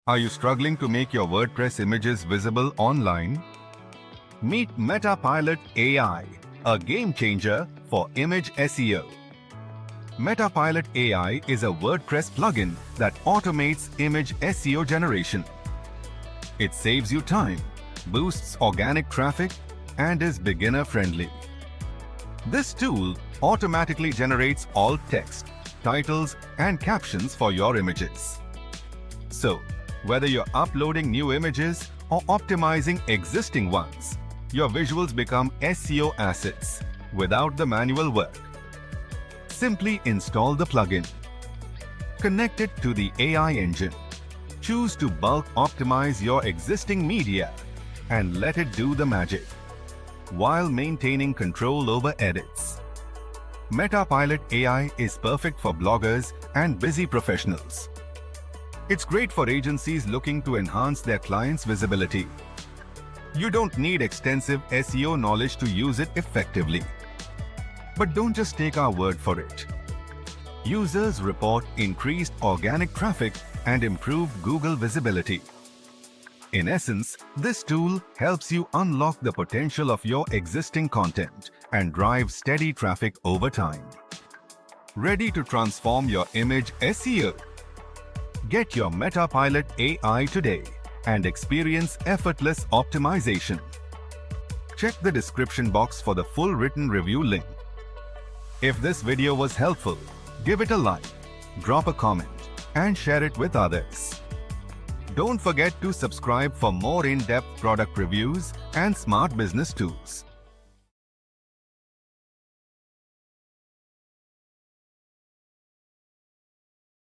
Are you struggling to make your WordPress images visible online? Meet MetaPilot AI, a game changer for image SEO. MetaPilot AI is a WordPress plugin that automates image SEO generation. It saves you time, boosts organic traffic, and is beginner-friendly. This tool automatically generates all text, titles, and captions for your images. So, whether you're uploading new images or optimizing existing ones, your visuals become SEO assets without the manual work. Simply install the plugin. Connect it to the AI engine. Choose to bulk optimize your existing media and let it do the magic, while maintaining control over edits. MetaPilot AI is perfect for bloggers and busy professionals. It's great for agencies looking to enhance their clients' visibility. You don't need extensive SEO knowledge to use it effectively. But don't just take our word for it. Users report increased organic traffic and improved Google visibility. In essence, this tool helps you unlock the potential of your existing content and drive steady traffic over time. Ready to transform your image SEO? Get your MetaPilot AI today and experience effortless optimization. Check the description box for the full written review link. If this video was helpful, give it a like, drop a comment, and share it with others. Don't forget to subscribe for more in-depth product reviews and smart business tools.